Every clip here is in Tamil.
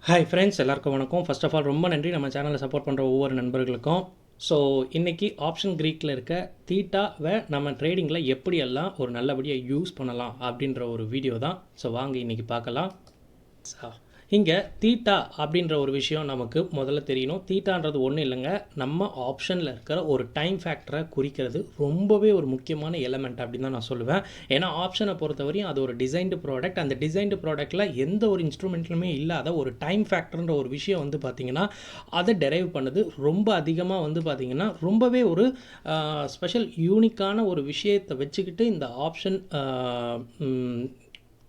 ஹாய் ஃப்ரெண்ட்ஸ், எல்லாருக்கும் வணக்கம். ஃபர்ஸ்ட் ஆஃப் ஆல் ரொம்ப நன்றி நம்ம சேனலை சப்போர்ட் பண்ணுற ஒவ்வொரு நண்பர்களுக்கும். ஸோ இன்றைக்கி ஆப்ஷன் க்ரீக்கில் இருக்க தீட்டாவை நம்ம ட்ரேடிங்கில் எப்படியெல்லாம் ஒரு நல்லபடியாக யூஸ் பண்ணலாம் அப்படின்ற ஒரு வீடியோ தான். ஸோ வாங்க இன்றைக்கி பார்க்கலாம். இங்கே தீட்டா அப்படின்ற ஒரு விஷயம் நமக்கு முதல்ல தெரியணும். தீட்டான்றது ஒன்றும் இல்லைங்க, நம்ம ஆப்ஷனில் இருக்கிற ஒரு டைம் ஃபேக்டரை குறிக்கிறது ரொம்பவே ஒரு முக்கியமான எலமெண்ட் அப்படின்னு தான் நான் சொல்லுவேன். ஏன்னா ஆப்ஷனை பொறுத்தவரையும் அது ஒரு டிசைன்டு ப்ராடக்ட். அந்த டிசைன்டு ப்ராடக்ட்டில் எந்த ஒரு இன்ஸ்ட்ருமெண்ட்லுமே இல்லாத ஒரு டைம் ஃபேக்டர்ன்ற ஒரு விஷயம் வந்து பார்த்திங்கன்னா அதை டெரைவ் பண்ணுது. ரொம்ப அதிகமாக வந்து பார்த்திங்கன்னா ரொம்பவே ஒரு ஸ்பெஷல் யூனிக்கான ஒரு விஷயத்தை வச்சுக்கிட்டு இந்த ஆப்ஷன்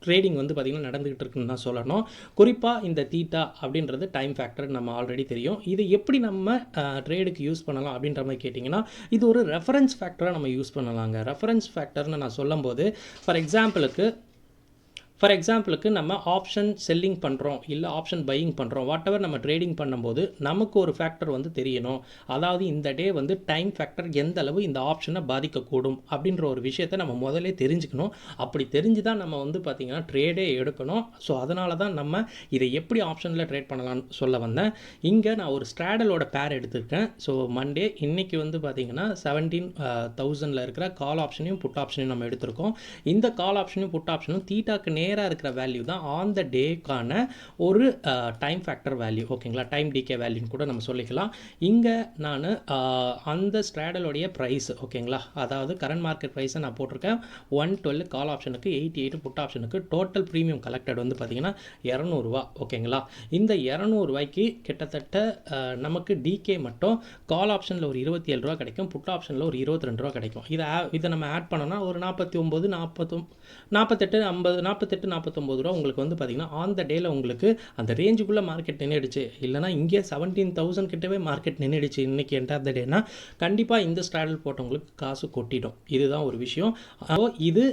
ட்ரேடிங் வந்து பார்த்திங்கன்னா நடந்துகிட்டு இருக்குன்னு தான் சொல்லணும். குறிப்பாக இந்த தீட்டா அப்படின்றது டைம் ஃபேக்டர் நம்ம ஆல்ரெடி தெரியும். இதை எப்படி நம்ம ட்ரேடுக்கு யூஸ் பண்ணலாம் அப்படின்ற மாதிரி கேட்டிங்கன்னா, இது ஒரு ரெஃபரன்ஸ் ஃபேக்டராக நம்ம யூஸ் பண்ணலாங்க. ரெஃபரன்ஸ் ஃபேக்டர்னு நான் சொல்லும்போது ஃபார் எக்ஸாம்பிளுக்கு நம்ம ஆப்ஷன் செல்லிங் பண்ணுறோம், இல்லை ஆப்ஷன் பையிங் பண்ணுறோம், வாட் எவர் நம்ம ட்ரேடிங் பண்ணும்போது நமக்கு ஒரு ஃபேக்டர் வந்து தெரியணும். அதாவது இந்த டே வந்து டைம் ஃபேக்டர் எந்த அளவு இந்த ஆப்ஷனை பாதிக்கக்கூடும் அப்படின்ற ஒரு விஷயத்தை நம்ம முதலே தெரிஞ்சுக்கணும். அப்படி தெரிஞ்சு தான் நம்ம வந்து பார்த்திங்கன்னா ட்ரேடே எடுக்கணும். ஸோ அதனால தான் நம்ம இதை எப்படி ஆப்ஷனில் ட்ரேட் பண்ணலாம்னு சொல்ல வந்தேன். இங்கே நான் ஒரு ஸ்ட்ராடலோட பேர் எடுத்திருக்கேன். ஸோ மண்டே இன்றைக்கி வந்து பார்த்திங்கன்னா 17,000 இருக்கிற கால் ஆப்ஷனையும் புட் ஆப்ஷனையும் நம்ம எடுத்திருக்கோம். இந்த கால் ஆப்ஷனையும் புட் ஆப்ஷனும் தீட்டாக்கு நேராக இருக்கிற வேல்யூ தான் ஆன் த டேக்கான ஒரு டைம் ஃபேக்டர் வேல்யூ. ஓகேங்களா, டைம் டிகே வேல்யூன்னு கூட நம்ம சொல்லிக்கலாம். இங்கே நான் அந்த ஸ்ட்ராடலோடைய ப்ரைஸ், ஓகேங்களா, அதாவது கரண்ட் மார்க்கெட் ப்ரைஸை நான் போட்டிருக்கேன் 112 கால் ஆப்ஷனுக்கு, 88 புட் ஆப்ஷனுக்கு. டோட்டல் ப்ரீமியம் கலெக்டட் வந்து பார்த்திங்கன்னா 200 ஓகேங்களா. இந்த 200 கிட்டத்தட்ட நமக்கு டிகே மட்டும் கால் ஆப்ஷனில் ஒரு 27 கிடைக்கும், புட் ஆப்ஷனில் ஒரு 22 கிடைக்கும். இதை நம்ம ஆட் பண்ணோன்னா ஒரு 49, 48, 49 உங்களுக்கு வந்து பார்த்திங்கன்னா ஆன் த டேயில் உங்களுக்கு அந்த ரேஞ்சுக்குள்ளே மார்க்கெட் நின்றுடுச்சு. இல்லைனா இங்கே 17,000 கிட்டவே மார்க்கெட் நின்றுடுச்சு இன்றைக்கி எண்ட் ஆஃப் த டேனா கண்டிப்பாக இந்த ஸ்ட்ராடல் போட்டவங்களுக்கு காசு கொட்டிடும். இதுதான் ஒரு விஷயம். இது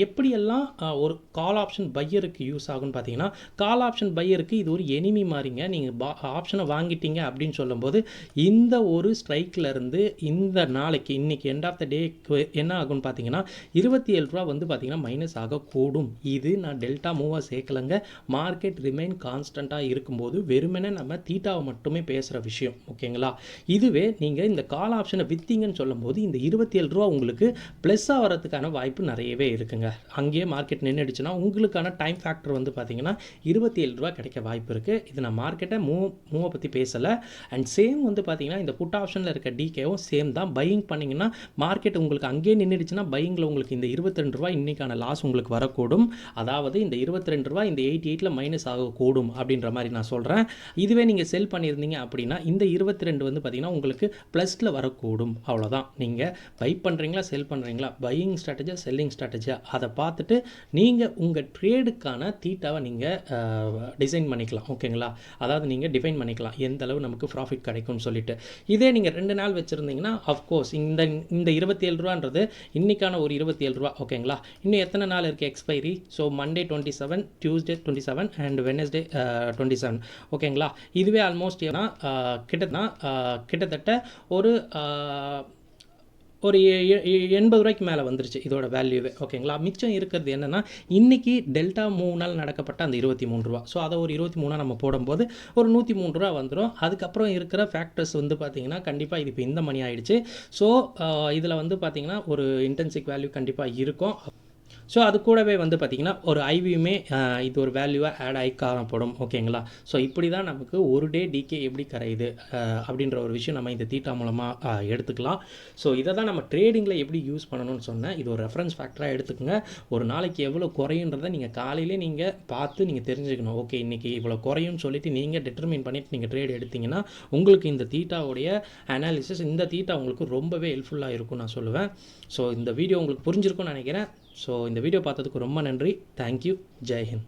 எப்படியெல்லாம் ஒரு கால் ஆப்ஷன் பையருக்கு யூஸ் ஆகும்னு பார்த்தீங்கன்னா, கால் ஆப்ஷன் பையருக்கு இது ஒரு எனிமி மாதிரிங்க. நீங்கள் ஆப்ஷனை வாங்கிட்டீங்க அப்படின்னு சொல்லும்போது இந்த ஒரு ஸ்ட்ரைக்கிலேருந்து இந்த நாளைக்கு இன்றைக்கி எண்ட் ஆஃப் த டேக்கு என்ன ஆகும்னு பார்த்தீங்கன்னா 27 வந்து பார்த்திங்கன்னா மைனஸ் ஆகக்கூடும். இது நான் டெல்டா மூவாக சேர்க்கலைங்க. மார்க்கெட் ரிமைன் கான்ஸ்டண்ட்டாக இருக்கும்போது வெறுமனே நம்ம தீட்டாவை மட்டுமே பேசுகிற விஷயம். ஓகேங்களா, இதுவே நீங்கள் இந்த கால் ஆப்ஷனை விற்றீங்கன்னு சொல்லும்போது இந்த 27 உங்களுக்கு ப்ளஸ்ஸாக வரதுக்கான வாய்ப்பு நிறையவே இருக்குங்க. அங்கேயே மார்க்கெட் நின்றுடுச்சுன்னா உங்களுக்கான டைம் ஃபேக்டர் வந்து பார்த்திங்கன்னா 27 கிடைக்க வாய்ப்பு இருக்குது. இது நான் மார்க்கெட்டை மூவை பற்றி பேசலை. அண்ட் சேம் வந்து பார்த்திங்கன்னா இந்த புட் ஆப்ஷனில் இருக்க டிகேவும் சேம் தான். பையிங் பண்ணிங்கன்னா மார்க்கெட் உங்களுக்கு அங்கேயே நின்றுடுச்சுன்னா பையிங்கில் உங்களுக்கு இந்த 22 இன்றைக்கான லாஸ் உங்களுக்கு வரக்கூடும். அதாவது இந்த 22 இந்த 88 மைனஸ் ஆகக்கூடும் அப்படின்ற மாதிரி நான் சொல்கிறேன். இதுவே நீங்கள் செல் பண்ணியிருந்தீங்க அப்படின்னா இந்த 22 வந்து பார்த்திங்கன்னா உங்களுக்கு ப்ளஸில் வரக்கூடும். அவ்வளோதான். நீங்கள் பை பண்ணுறீங்களா செல் பண்ணுறீங்களா, பையிங் ஸ்ட்ராட்டஜியாக செல்லிங் ஸ்ட்ராட்டஜியாக அதை பார்த்துட்டு நீங்கள் உங்கள் ட்ரேடுக்கான தீட்டாவை நீங்கள் டிசைன் பண்ணிக்கலாம். ஓகேங்களா, அதாவது நீங்கள் டிஃபைன் பண்ணிக்கலாம் எந்த அளவு நமக்கு ப்ராஃபிட் கிடைக்கும்னு சொல்லிட்டு. இதே நீங்கள் 2 நாள் வச்சுருந்தீங்கன்னா அஃப்கோர்ஸ் இந்த 27 இன்றைக்கான ஒரு 27 ஓகேங்களா. இன்னும் எத்தனை நாள் இருக்குது expiry? So Monday 27, Tuesday 27 and Wednesday 27 ஓகேங்களா. இதுவே ஆல்மோஸ்ட் ஏன்னா கிட்டத்தட்ட ஒரு 80 மேலே வந்துருச்சு இதோட வேல்யூவே. ஓகேங்களா, மிச்சம் இருக்கிறது என்னென்னா இன்றைக்கி டெல்டா 3 நாள் நடக்கப்பட்ட அந்த 23 ஸோ அதை ஒரு 23 நம்ம போடும்போது ஒரு 103 வந்துடும். அதுக்கப்புறம் இருக்கிற ஃபேக்டர்ஸ் வந்து பார்த்திங்கன்னா கண்டிப்பாக இது இப்போ இந்த மணி ஆகிடுச்சு. ஸோ இதில் வந்து பார்த்திங்கன்னா ஒரு இன்டென்சிக் வேல்யூ கண்டிப்பாக இருக்கும். ஸோ அது கூடவே வந்து பார்த்திங்கன்னா ஒரு ஐவியுமே இது ஒரு வேல்யூவாக ஆட் ஆகி காணப்படும். ஓகேங்களா, ஸோ இப்படி தான் நமக்கு ஒரு டே டிகே எப்படி கரையுது அப்படின்ற ஒரு விஷயம் நம்ம இந்த தீட்டா மூலமாக எடுத்துக்கலாம். ஸோ இதை தான் நம்ம ட்ரேடிங்கில் எப்படி யூஸ் பண்ணணும்னு சொன்னேன். இது ஒரு ரெஃபரன்ஸ் ஃபேக்டராக எடுத்துக்கோங்க. ஒரு நாளைக்கு எவ்வளோ குறையுன்றதை நீங்கள் காலையிலே நீங்கள் பார்த்து நீங்கள் தெரிஞ்சுக்கணும். ஓகே, இன்றைக்கி இவ்வளோ குறையும்னு சொல்லிவிட்டு நீங்கள் டிட்டர்மின் பண்ணிவிட்டு நீங்கள் ட்ரேட் எடுத்திங்கன்னா உங்களுக்கு இந்த தீட்டாவுடைய அனாலிசிஸ், இந்த தீட்டா உங்களுக்கு ரொம்பவே ஹெல்ப்ஃபுல்லாக இருக்கும் நான் சொல்லுவேன். ஸோ இந்த வீடியோ உங்களுக்கு புரிஞ்சிருக்கும்னு நினைக்கிறேன். ஸோ இந்த வீடியோ பார்த்ததுக்கு ரொம்ப நன்றி. தேங்க்யூ. ஜெய் ஹிந்த்.